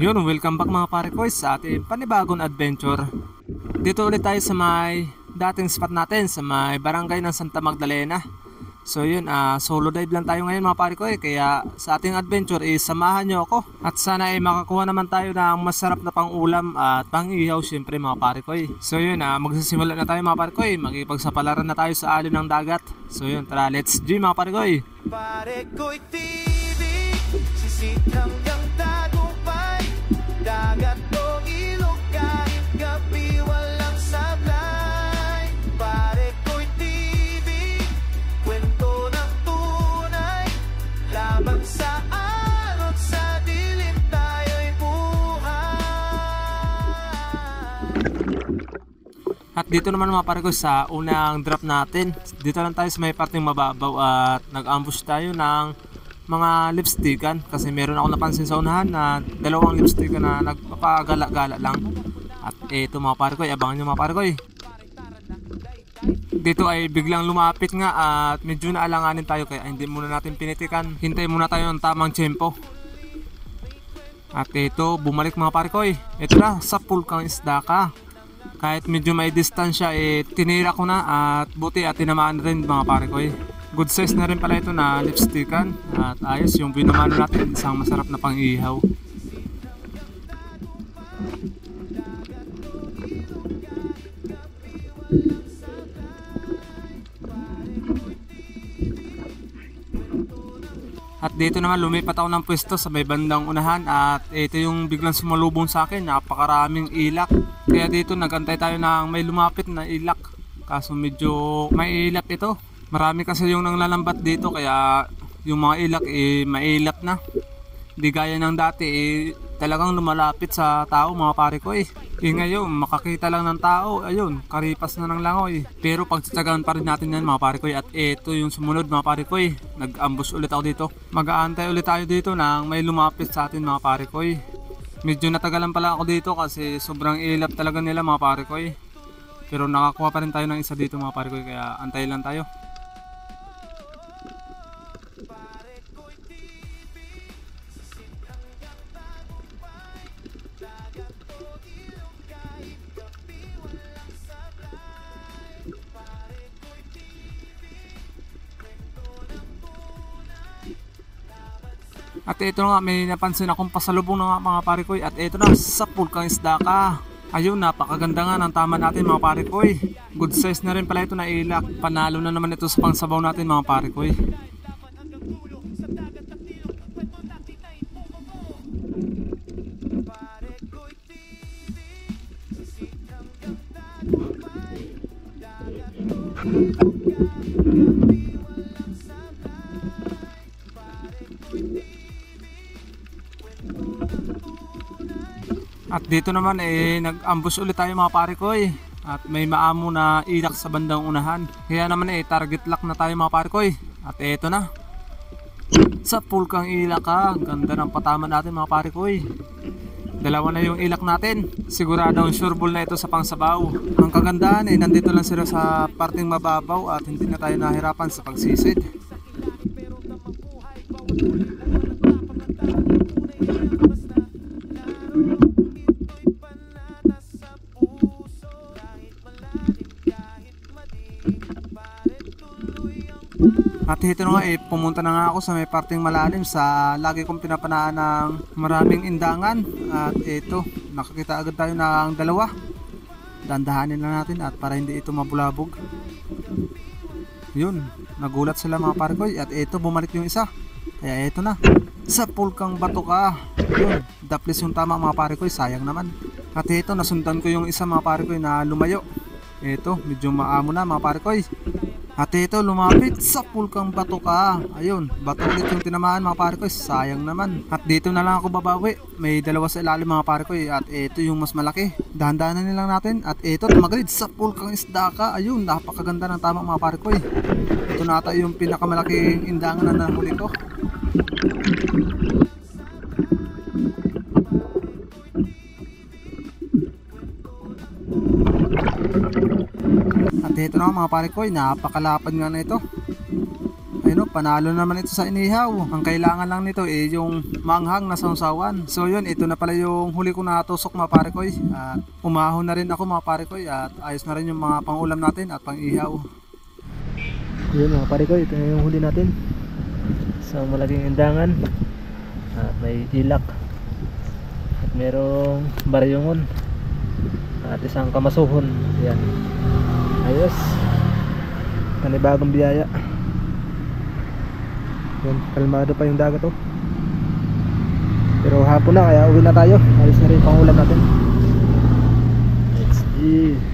Yun, welcome back mga pare ko sa ating panibagong adventure. Dito ulit tayo sa may dating spot natin sa may barangay ng Santa Magdalena. So yun, solo dive lang tayo ngayon mga pare ko kaya sa ating adventure samahan nyo ako. At sana makakuha naman tayo ng masarap na pang-ulam at pang-ihaw syempre mga pare ko So yun, magsisimula na tayo mga pare ko Makipagsapalaran na tayo sa alon ng dagat. So yun, tara, let's G mga pare ko Pare ko'y TV, sisitang yang tagumpay, dagat o ilog kahit gabi walang sablay. Pare ko'y TV, kwento ng tunay, labang sa alon sa dilim tayo'y buhay. At dito naman mga pare ko sa unang drop natin, dito lang tayo sa may parteng mababaw at nag-ambush tayo ng mga lipstickan kasi meron ako napansin sa unahan na dalawang lipstickan na nagpapagala-gala lang. At eto mga pare ko, abangan nyo mga pare ko Dito ay biglang lumapit nga at medyo naalanganin tayo kaya hindi muna natin pinitikan. Hintay muna tayo ng tamang tiyempo. At ito, bumalik mga pare ko Ito na, sa pool kang isda ka. Kahit medyo may distansya tinira ko na at buti at tinamaan rin mga pare ko Good size na rin pala ito na lipstickan at ayos yung binumano natin, isang masarap na pang-ihaw. At dito naman lumipat ako ng pwesto sa may bandang unahan at ito yung biglang sumalubong sa akin, napakaraming ilak. Kaya dito nagantay tayo ng may lumapit na ilak. Kaso medyo may ilap ito. Marami kasi yung nanglalambat dito kaya yung mga ilak mailap na. Di gaya ng dati talagang lumalapit sa tao mga pare ko ngayon makakita lang ng tao, ayun, karipas na ng langoy. Pero pagtsatsagaan pa rin natin yan mga pare ko at ito yung sumunod mga pare ko nag-ambush ulit ako dito. Mag-aantay ulit tayo dito nang may lumapit sa atin mga pare ko Medyo natagalan pala ako dito kasi sobrang ilap talaga nila mga pare ko Pero nakakuha pa rin tayo ng isa dito mga pare ko kaya antay lang tayo. At ito na nga, may napansin akong pasalubong na nga mga pare ko at ito na, sa pool kang isda ka. Ayun, napakaganda nga ng tama natin mga pare ko Good size na rin pala ito na ilak. Panalo na naman ito sa pangsabaw natin mga pare ko At dito naman nag-ambush ulit tayo mga pare ko At may maamo na ilak sa bandang unahan. Kaya naman target lock na tayo mga pare ko At eto na, sa pool kang ilak ka. Ganda ng patama natin mga pare ko Dalawa na yung ilak natin. Siguradong sureball na ito sa pangsabaw. Ang kagandahan nandito lang sila sa parteng mababaw at hindi na tayo nahirapan sa pagsisid. At ito na nga pumunta na nga ako sa may parteng malalim sa lagi kong pinapanaan ng maraming indangan. At ito, nakakita agad tayo ng dalawa. Dandahanin lang natin at para hindi ito mabulabog. Yun, nagulat sila mga pare ko at ito bumalik yung isa. Kaya ito na, sa pool kang bato ka. Yun, daplis yung tama mga pare ko, sayang naman. At ito, nasundan ko yung isa mga pare ko na lumayo. Ito, medyo maamo na mga pare ko At ito, lumapit sa pool kang bato ka. Ayun, bato ulit yung tinamaan mga pare ko sayang naman. At dito na lang ako babawi. May dalawa sa ilalim mga pare ko at ito yung mas malaki. Dahan-dahanan nilang natin. At ito, tumagrid sa pool kang isda ka. Ayun, napakaganda ng tama mga pare ko Ito na ata yung pinakamalaking indangan na nahuli ko. At ito na mga pare ko, napakalapad nga na ito. Ayun Ano, panalo naman ito sa inihaw. Ang kailangan lang nito yung maanghang na sausawan. So yun, ito na pala yung huli ko na tusok mga pare ko. At umahon na rin ako mga pare ko. At ayos na rin yung mga pangulam natin at pang ihaw. Yun mga pare ko, ito na yung huli natin. Isang malaking indangan. At may ilak. At merong baryongon. At isang kamasuhon. Yan. Ayos. Panibagong biyaya. Yan, kalmado pa yung dagat oh. Pero hapon na kaya uwi na tayo. Ayos na rin yung pangulam natin. Let's eat.